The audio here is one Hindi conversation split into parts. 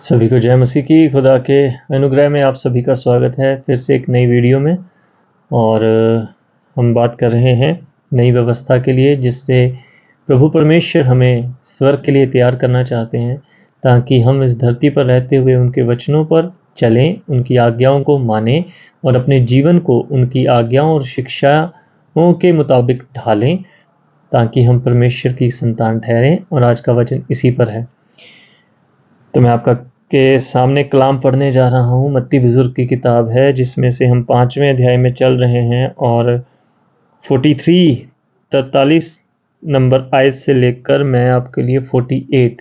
सभी को जय मसीह की। खुदा के अनुग्रह में आप सभी का स्वागत है फिर से एक नई वीडियो में। और हम बात कर रहे हैं नई व्यवस्था के लिए, जिससे प्रभु परमेश्वर हमें स्वर्ग के लिए तैयार करना चाहते हैं, ताकि हम इस धरती पर रहते हुए उनके वचनों पर चलें, उनकी आज्ञाओं को मानें और अपने जीवन को उनकी आज्ञाओं और शिक्षाओं के मुताबिक ढालें, ताकि हम परमेश्वर की संतान ठहरें। और आज का वचन इसी पर है। तो मैं आपका के सामने कलाम पढ़ने जा रहा हूँ। मत्ती बुजुर्ग की किताब है, जिसमें से हम 5वें अध्याय में चल रहे हैं और 43 नंबर आयत से लेकर मैं आपके लिए 48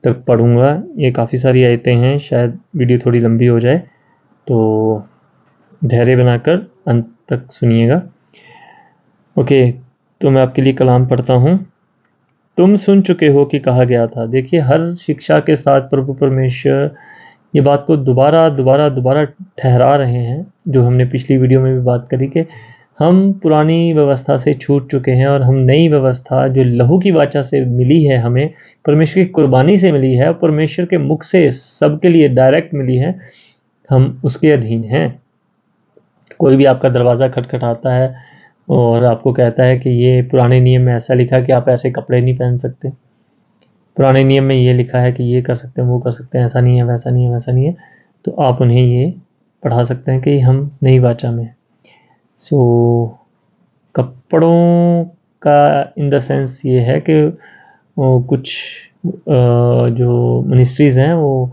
तक पढ़ूंगा। ये काफ़ी सारी आयतें हैं, शायद वीडियो थोड़ी लंबी हो जाए, तो धैर्य बनाकर अंत तक सुनिएगा। ओके, तो मैं आपके लिए कलाम पढ़ता हूँ। तुम सुन चुके हो कि कहा गया था। देखिए, हर शिक्षा के साथ प्रभु परमेश्वर ये बात को दोबारा ठहरा रहे हैं, जो हमने पिछली वीडियो में भी बात करी कि हम पुरानी व्यवस्था से छूट चुके हैं और हम नई व्यवस्था जो लहू की वाचा से मिली है, हमें परमेश्वर की कुर्बानी से मिली है और परमेश्वर के मुख से सबके लिए डायरेक्ट मिली है, हम उसके अधीन हैं। कोई भी आपका दरवाज़ा खटखटाता है और आपको कहता है कि ये पुराने नियम में ऐसा लिखा है कि आप ऐसे कपड़े नहीं पहन सकते, पुराने नियम में ये लिखा है कि ये कर सकते हैं, वो कर सकते हैं, ऐसा नहीं है, वैसा नहीं है, वैसा नहीं है, तो आप उन्हें ये पढ़ा सकते हैं कि हम नई वाचा में। सो कपड़ों का इन द सेंस ये है कि कुछ जो मिनिस्ट्रीज़ हैं वो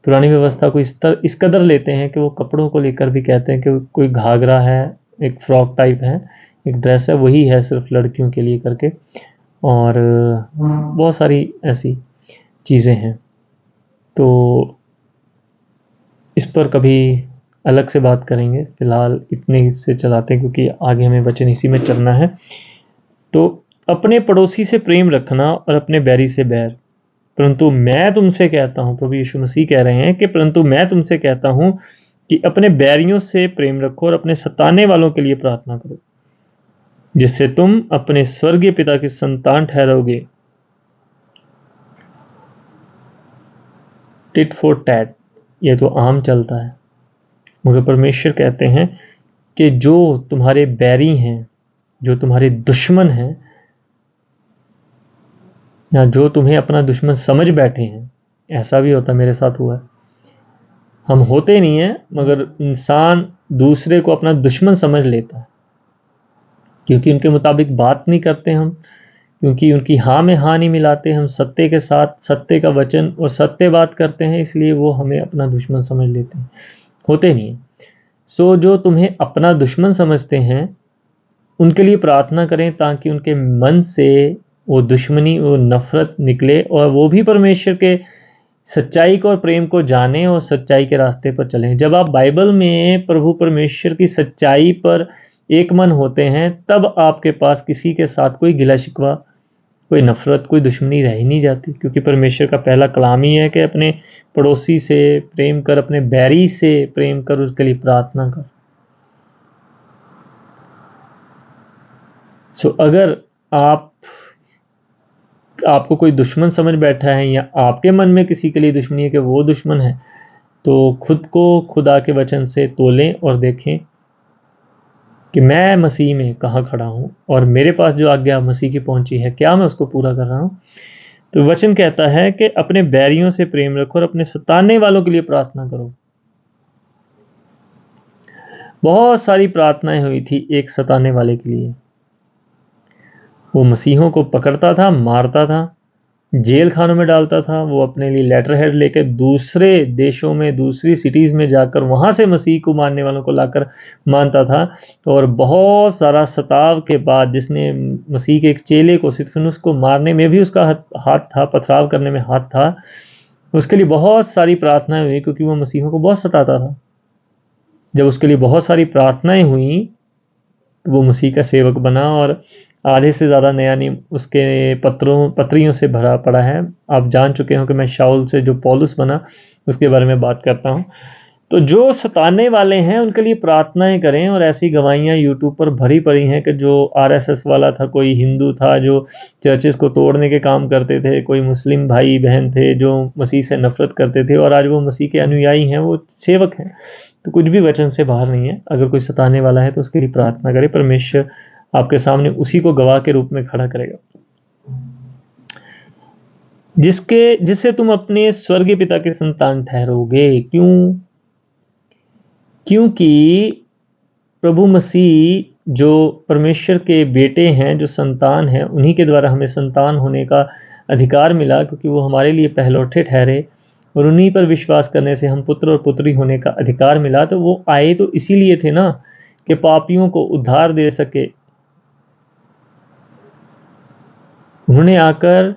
पुरानी व्यवस्था को इस कदर लेते हैं कि वो कपड़ों को लेकर भी कहते हैं कि कोई घाघरा है, एक फ्रॉक टाइप है, एक ड्रेस है, वही है सिर्फ लड़कियों के लिए करके, और बहुत सारी ऐसी चीज़ें हैं। तो इस पर कभी अलग से बात करेंगे, फिलहाल इतने से चलाते हैं क्योंकि आगे हमें वचन इसी में चलना है। तो अपने पड़ोसी से प्रेम रखना और अपने बैरी से बैर। परंतु मैं तुमसे कहता हूँ, प्रभु यीशु मसीह कह रहे हैं कि परंतु मैं तुमसे कहता हूँ कि अपने बैरियों से प्रेम रखो और अपने सताने वालों के लिए प्रार्थना करो, जिससे तुम अपने स्वर्गीय पिता की संतान ठहरोगे। टिट फॉर टैट, ये तो आम चलता है, मगर परमेश्वर कहते हैं कि जो तुम्हारे बैरी हैं, जो तुम्हारे दुश्मन हैं, या जो तुम्हें अपना दुश्मन समझ बैठे हैं, ऐसा भी होता, मेरे साथ हुआ है। हम होते नहीं हैं, मगर इंसान दूसरे को अपना दुश्मन समझ लेता है, क्योंकि उनके मुताबिक बात नहीं करते हम, क्योंकि उनकी हाँ में हाँ नहीं मिलाते हम, सत्य के साथ सत्य का वचन और सत्य बात करते हैं, इसलिए वो हमें अपना दुश्मन समझ लेते हैं, होते नहीं हैं। सो जो तुम्हें अपना दुश्मन समझते हैं उनके लिए प्रार्थना करें, ताकि उनके मन से वो दुश्मनी, वो नफरत निकले और वो भी परमेश्वर के सच्चाई को और प्रेम को जानें और सच्चाई के रास्ते पर चलें। जब आप बाइबल में प्रभु परमेश्वर की सच्चाई पर एक मन होते हैं, तब आपके पास किसी के साथ कोई गिला शिकवा, कोई नफरत, कोई दुश्मनी रह ही नहीं जाती, क्योंकि परमेश्वर का पहला कलाम ही है कि अपने पड़ोसी से प्रेम कर, अपने बैरी से प्रेम कर, उसके लिए प्रार्थना कर। सो अगर आपको कोई दुश्मन समझ बैठा है, या आपके मन में किसी के लिए दुश्मनी है कि वो दुश्मन है, तो खुद को खुदा के वचन से तोलें और देखें कि मैं मसीह में कहाँ खड़ा हूँ और मेरे पास जो आज्ञा मसीह की पहुंची है, क्या मैं उसको पूरा कर रहा हूँ। तो वचन कहता है कि अपने बैरियों से प्रेम रखो और अपने सताने वालों के लिए प्रार्थना करो। बहुत सारी प्रार्थनाएं हुई थी एक सताने वाले के लिए। वो मसीहों को पकड़ता था, मारता था, जेल खानों में डालता था, वो अपने लिए लेटर हेड लेकर दूसरे देशों में, दूसरी सिटीज़ में जाकर वहाँ से मसीह को मानने वालों को लाकर मानता था। और बहुत सारा सताव के बाद, जिसने मसीह के एक चेले को, सितफनुस को मारने में भी उसका हाथ था, पथराव करने में हाथ था, उसके लिए बहुत सारी प्रार्थनाएं हुई, क्योंकि वो मसीहों को बहुत सताता था। जब उसके लिए बहुत सारी प्रार्थनाएं हुई तो वो मसीह का सेवक बना, और आधे से ज़्यादा नया नियम उसके पत्रियों से भरा पड़ा है। आप जान चुके हो कि मैं शाऊल से जो पौलुस बना, उसके बारे में बात करता हूँ। तो जो सताने वाले हैं उनके लिए प्रार्थनाएं करें। और ऐसी गवाहियां यूट्यूब पर भरी पड़ी हैं कि जो आरएसएस वाला था, कोई हिंदू था जो चर्चेस को तोड़ने के काम करते थे, कोई मुस्लिम भाई बहन थे जो मसीह से नफरत करते थे, और आज वो मसीह के अनुयायी हैं, वो सेवक हैं। तो कुछ भी वचन से बाहर नहीं है। अगर कोई सताने वाला है तो उसके लिए प्रार्थना करें, परमेश्वर आपके सामने उसी को गवाह के रूप में खड़ा करेगा। जिससे तुम अपने स्वर्गीय पिता के संतान ठहरोगे। क्यों? क्योंकि प्रभु मसीह जो परमेश्वर के बेटे हैं, जो संतान हैं, उन्हीं के द्वारा हमें संतान होने का अधिकार मिला, क्योंकि वो हमारे लिए पहलौठे ठहरे और उन्हीं पर विश्वास करने से हम पुत्र और पुत्री होने का अधिकार मिला। तो वो आए तो इसीलिए थे ना, कि पापियों को उद्धार दे सके। उन्होंने आकर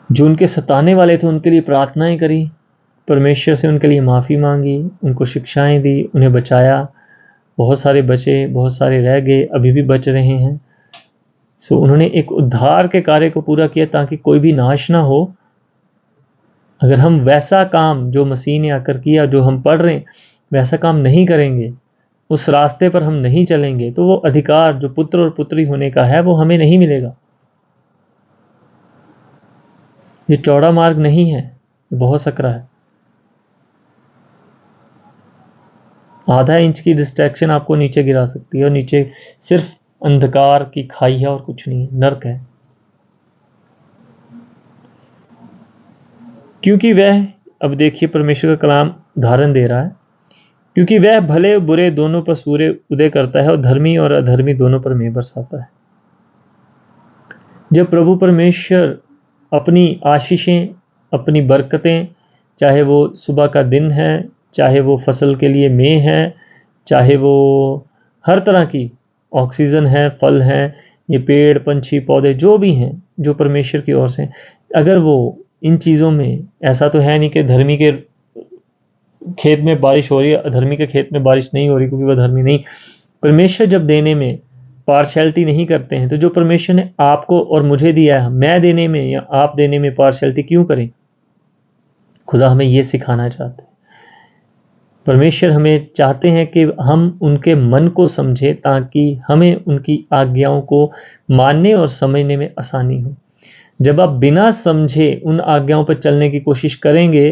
जो उनके सताने वाले थे उनके लिए प्रार्थनाएं करी, परमेश्वर से उनके लिए माफ़ी मांगी, उनको शिक्षाएं दी, उन्हें बचाया। बहुत सारे बचे, बहुत सारे रह गए, अभी भी बच रहे हैं। सो उन्होंने एक उद्धार के कार्य को पूरा किया ताकि कोई भी नाश ना हो। अगर हम वैसा काम जो मसीह ने आकर किया, जो हम पढ़ रहे हैं, वैसा काम नहीं करेंगे, उस रास्ते पर हम नहीं चलेंगे, तो वो अधिकार जो पुत्र और पुत्री होने का है वो हमें नहीं मिलेगा। ये चौड़ा मार्ग नहीं है, बहुत सकरा है। आधा इंच की डिस्ट्रैक्शन आपको नीचे गिरा सकती है, और नीचे सिर्फ अंधकार की खाई है और कुछ नहीं, नर्क है। क्योंकि वह, अब देखिए परमेश्वर का कलाम उदाहरण दे रहा है, क्योंकि वह भले बुरे दोनों पर सूर्य उदय करता है और धर्मी और अधर्मी दोनों पर मेघ बरसाता है। जब प्रभु परमेश्वर अपनी आशीषें, अपनी बरकतें, चाहे वो सुबह का दिन है, चाहे वो फसल के लिए मेह है, चाहे वो हर तरह की ऑक्सीजन है, फल हैं, ये पेड़ पंछी पौधे जो भी हैं, जो परमेश्वर की ओर से, अगर वो इन चीज़ों में, ऐसा तो है नहीं कि धर्मी के खेत में बारिश हो रही है, अधर्मी के खेत में बारिश नहीं हो रही क्योंकि वह धर्मी नहीं। परमेश्वर जब देने में पार्शियलिटी नहीं करते हैं, तो जो परमेश्वर ने आपको और मुझे दिया है, मैं देने में या आप देने में पार्शियलिटी क्यों करें? खुदा हमें ये सिखाना चाहते हैं। परमेश्वर हमें चाहते हैं कि हम उनके मन को समझें, ताकि हमें उनकी आज्ञाओं को मानने और समझने में आसानी हो। जब आप बिना समझे उन आज्ञाओं पर चलने की कोशिश करेंगे,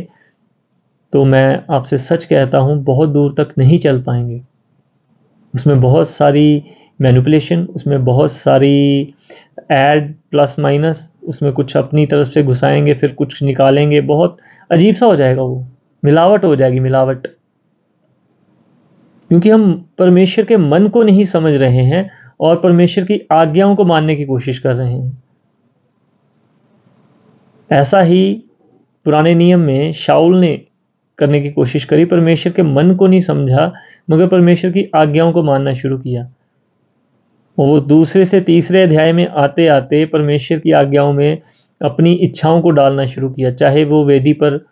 तो मैं आपसे सच कहता हूँ, बहुत दूर तक नहीं चल पाएंगे। उसमें बहुत सारी मैनिपुलेशन, उसमें बहुत सारी ऐड प्लस माइनस, उसमें कुछ अपनी तरफ से घुसाएंगे, फिर कुछ निकालेंगे, बहुत अजीब सा हो जाएगा, वो मिलावट हो जाएगी, मिलावट। क्योंकि हम परमेश्वर के मन को नहीं समझ रहे हैं और परमेश्वर की आज्ञाओं को मानने की कोशिश कर रहे हैं। ऐसा ही पुराने नियम में शाऊल ने करने की कोशिश करी, परमेश्वर के मन को नहीं समझा, मगर परमेश्वर की आज्ञाओं को मानना शुरू किया। और वो दूसरे से तीसरे अध्याय में आते आते परमेश्वर की आज्ञाओं में अपनी इच्छाओं को डालना शुरू किया। चाहे वो वेदी पर,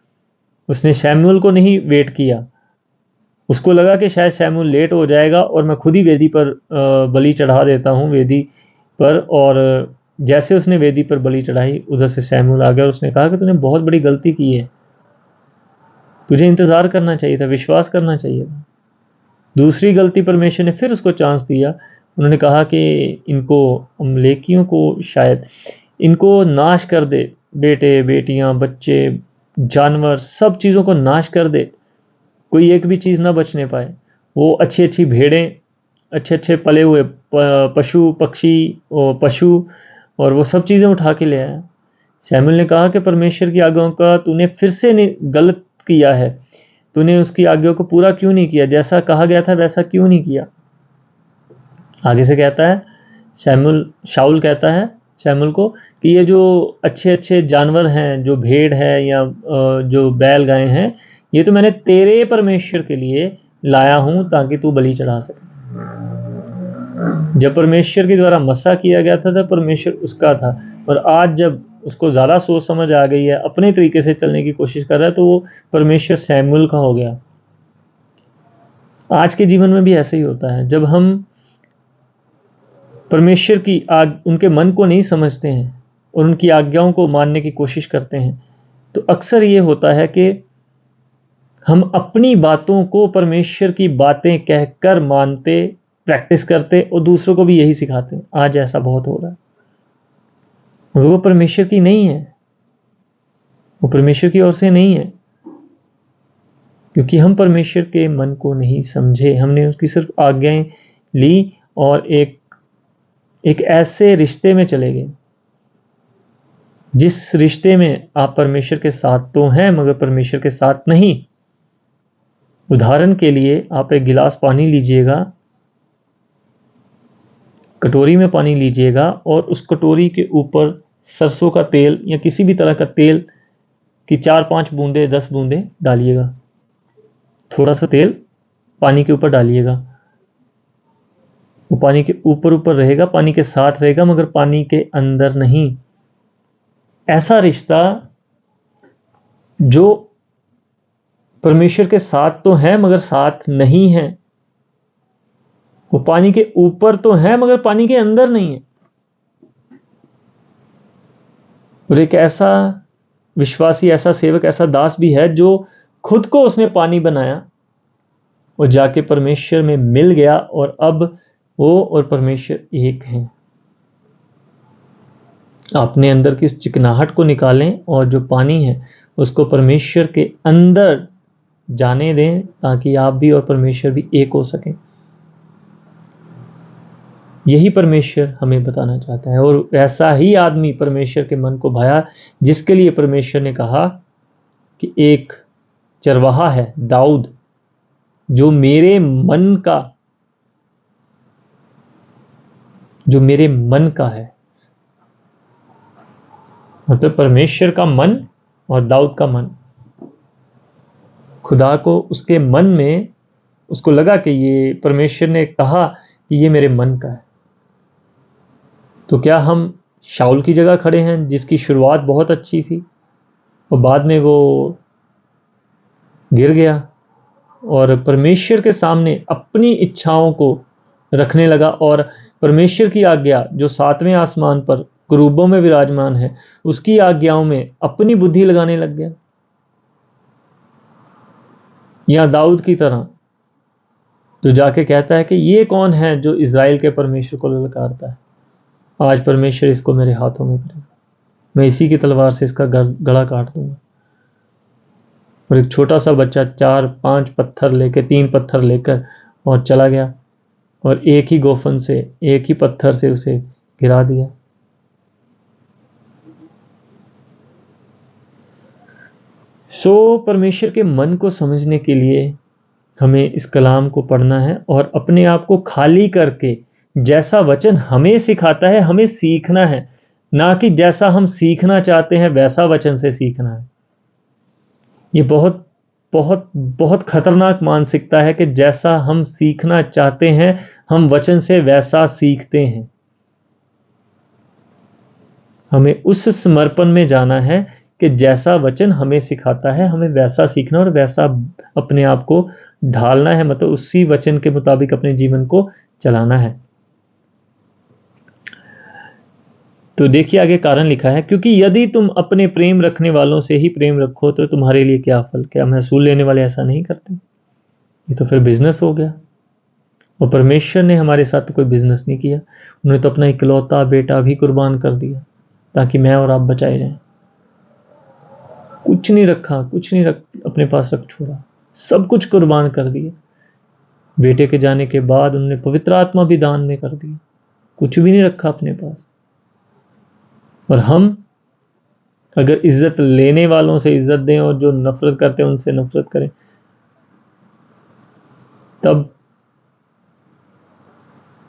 उसने शैमुएल को नहीं वेट किया, उसको लगा कि शायद शैमुएल लेट हो जाएगा और मैं खुद ही वेदी पर बलि चढ़ा देता हूँ वेदी पर। और जैसे उसने वेदी पर बलि चढ़ाई, उधर से शैमुएल आ गया और उसने कहा कि तूने बहुत बड़ी गलती की है, तुझे इंतज़ार करना चाहिए था, विश्वास करना चाहिए था। दूसरी गलती परमेश्वर ने फिर उसको चांस दिया। उन्होंने कहा कि इनको, अमलेकियों को, शायद इनको नाश कर दे, बेटे बेटियां बच्चे जानवर सब चीज़ों को नाश कर दे, कोई एक भी चीज़ ना बचने पाए। वो अच्छी अच्छी भेड़ें, अच्छे अच्छे पले हुए पशु पक्षी और पशु, और वो सब चीज़ें उठा के ले आया। शैमुएल ने कहा कि परमेश्वर की आज्ञाओं का तूने फिर से गलत किया है, तूने उसकी आज्ञा को पूरा क्यों नहीं किया, जैसा कहा गया था वैसा क्यों नहीं किया। आगे से कहता है शाऊल कहता है शैमुएल को कि ये जो अच्छे अच्छे जानवर हैं, जो भेड़ है या जो बैल गाय हैं, ये तो मैंने तेरे परमेश्वर के लिए लाया हूं ताकि तू बलि चढ़ा सके। जब परमेश्वर के द्वारा मसा किया गया था तब परमेश्वर उसका था, और आज जब उसको ज़्यादा सोच समझ आ गई है, अपने तरीके से चलने की कोशिश कर रहा है, तो वो परमेश्वर शैमुएल का हो गया। आज के जीवन में भी ऐसे ही होता है। जब हम परमेश्वर की उनके मन को नहीं समझते हैं और उनकी आज्ञाओं को मानने की कोशिश करते हैं, तो अक्सर ये होता है कि हम अपनी बातों को परमेश्वर की बातें कहकर मानते, प्रैक्टिस करते और दूसरों को भी यही सिखाते हैं। आज ऐसा बहुत हो रहा है, मगर वो परमेश्वर की नहीं है, वो परमेश्वर की ओर से नहीं है, क्योंकि हम परमेश्वर के मन को नहीं समझे। हमने उसकी सिर्फ आज्ञाएं ली और एक ऐसे रिश्ते में चले गए जिस रिश्ते में आप परमेश्वर के साथ तो हैं मगर परमेश्वर के साथ नहीं। उदाहरण के लिए आप एक गिलास पानी लीजिएगा, कटोरी में पानी लीजिएगा और उस कटोरी के ऊपर सरसों का तेल या किसी भी तरह का तेल की 4-5 बूंदे 10 बूंदे डालिएगा। थोड़ा सा तेल पानी के ऊपर डालिएगा, वो पानी के ऊपर ऊपर रहेगा, पानी के साथ रहेगा मगर पानी के अंदर नहीं। ऐसा रिश्ता जो परमेश्वर के साथ तो है मगर साथ नहीं है, वो पानी के ऊपर तो है मगर पानी के अंदर नहीं है। और एक ऐसा विश्वासी, ऐसा सेवक, ऐसा दास भी है जो खुद को उसने पानी बनाया और जाके परमेश्वर में मिल गया और अब वो और परमेश्वर एक हैं। अपने अंदर की उस चिकनाहट को निकालें और जो पानी है उसको परमेश्वर के अंदर जाने दें ताकि आप भी और परमेश्वर भी एक हो सकें। यही परमेश्वर हमें बताना चाहता है। और ऐसा ही आदमी परमेश्वर के मन को भाया जिसके लिए परमेश्वर ने कहा कि एक चरवाहा है दाऊद जो मेरे मन का है। मतलब परमेश्वर का मन और दाऊद का मन, खुदा को उसके मन में उसको लगा कि ये परमेश्वर ने कहा कि ये मेरे मन का है। तो क्या हम शाऊल की जगह खड़े हैं जिसकी शुरुआत बहुत अच्छी थी और बाद में वो गिर गया और परमेश्वर के सामने अपनी इच्छाओं को रखने लगा और परमेश्वर की आज्ञा जो 7वें आसमान पर करूबों में विराजमान है उसकी आज्ञाओं में अपनी बुद्धि लगाने लग गया। या दाऊद की तरह जो जाके कहता है कि ये कौन है जो इज़राइल के परमेश्वर को ललकारता है, आज परमेश्वर इसको मेरे हाथों में करेगा, मैं इसी की तलवार से इसका गला काट दूंगा। और एक छोटा सा बच्चा 4-5 पत्थर लेकर 3 पत्थर लेकर और चला गया और एक ही गोफन से, एक ही पत्थर से उसे गिरा दिया। परमेश्वर के मन को समझने के लिए हमें इस कलाम को पढ़ना है और अपने आप को खाली करके जैसा वचन हमें सिखाता है हमें सीखना है, ना कि जैसा हम सीखना चाहते हैं वैसा वचन से सीखना है। ये बहुत बहुत बहुत खतरनाक मानसिकता है कि जैसा हम सीखना चाहते हैं हम वचन से वैसा सीखते हैं। हमें उस समर्पण में जाना है कि जैसा वचन हमें सिखाता है हमें वैसा सीखना और वैसा अपने आप को ढालना है, मतलब उसी वचन के मुताबिक अपने जीवन को चलाना है। तो देखिए आगे कारण लिखा है, क्योंकि यदि तुम अपने प्रेम रखने वालों से ही प्रेम रखो तो तुम्हारे लिए क्या फल। क्या महसूल लेने वाले ऐसा नहीं करते? ये तो फिर बिजनेस हो गया। और परमेश्वर ने हमारे साथ तो कोई बिजनेस नहीं किया, उन्होंने तो अपना इकलौता बेटा भी कुर्बान कर दिया ताकि मैं और आप बचाए जाएं। कुछ नहीं रखा, कुछ नहीं अपने पास रख छोड़ा, सब कुछ कुर्बान कर दिया। बेटे के जाने के बाद उन्होंने पवित्र आत्मा भी दान में कर दी, कुछ भी नहीं रखा अपने पास। और हम अगर इज्जत लेने वालों से इज्जत दें और जो नफरत करते हैं उनसे नफरत करें, तब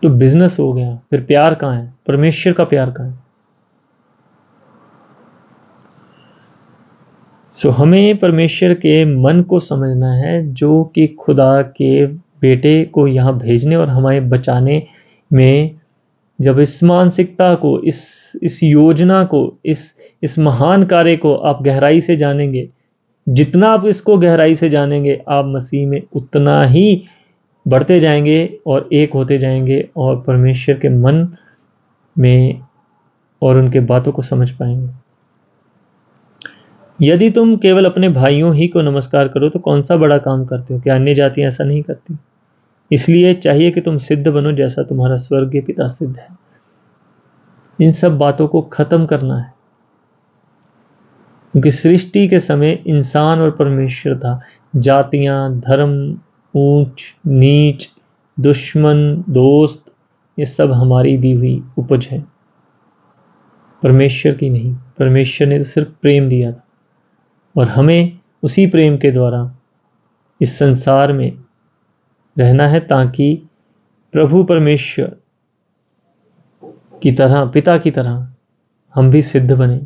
तो बिजनेस हो गया। फिर प्यार कहाँ है? परमेश्वर का प्यार कहाँ है? हमें परमेश्वर के मन को समझना है जो कि खुदा के बेटे को यहाँ भेजने और हमें बचाने में, जब इस मानसिकता को, इस योजना को, इस महान कार्य को आप गहराई से जानेंगे, जितना आप इसको गहराई से जानेंगे आप मसीह में उतना ही बढ़ते जाएंगे और एक होते जाएंगे और परमेश्वर के मन में और उनके बातों को समझ पाएंगे। यदि तुम केवल अपने भाइयों ही को नमस्कार करो तो कौन सा बड़ा काम करते हो, क्या अन्य जातियां ऐसा नहीं करती? इसलिए चाहिए कि तुम सिद्ध बनो जैसा तुम्हारा स्वर्गीय पिता सिद्ध है। इन सब बातों को खत्म करना है, क्योंकि सृष्टि के समय इंसान और परमेश्वर था। जातियां, धर्म, ऊंच नीच, दुश्मन, दोस्त, ये सब हमारी दी हुई उपज है, परमेश्वर की नहीं। परमेश्वर ने तो सिर्फ प्रेम दिया था और हमें उसी प्रेम के द्वारा इस संसार में रहना है, ताकि प्रभु परमेश्वर की तरह, पिता की तरह हम भी सिद्ध बने,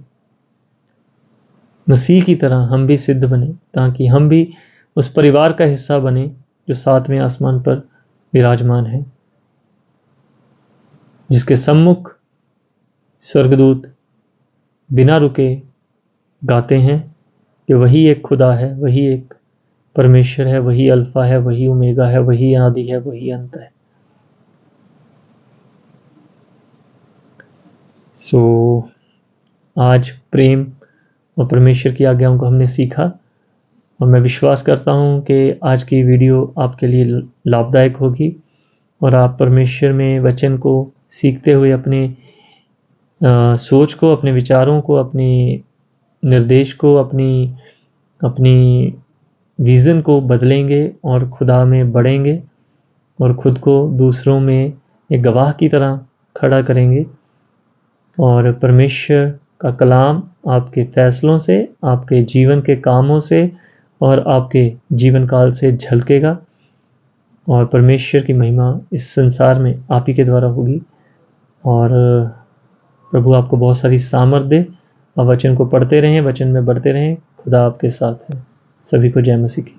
मसीह की तरह हम भी सिद्ध बने, ताकि हम भी उस परिवार का हिस्सा बने जो सातवें आसमान पर विराजमान है, जिसके सम्मुख स्वर्गदूत बिना रुके गाते हैं कि वही एक खुदा है, वही एक परमेश्वर है, वही अल्फा है, वही ओमेगा है, वही आदि है, वही अंत है। सो आज प्रेम और परमेश्वर की आज्ञाओं को हमने सीखा, और मैं विश्वास करता हूँ कि आज की वीडियो आपके लिए लाभदायक होगी और आप परमेश्वर में वचन को सीखते हुए अपने सोच को, अपने विचारों को, अपने निर्देश को, अपनी विज़न को बदलेंगे और खुदा में बढ़ेंगे और खुद को दूसरों में एक गवाह की तरह खड़ा करेंगे, और परमेश्वर का कलाम आपके फैसलों से, आपके जीवन के कामों से और आपके जीवन काल से झलकेगा, और परमेश्वर की महिमा इस संसार में आप ही के द्वारा होगी। और प्रभु आपको बहुत सारी सामर्थ दे। आप वचन को पढ़ते रहें, वचन में बढ़ते रहें। खुदा आपके साथ है। सभी को जय मसीह की।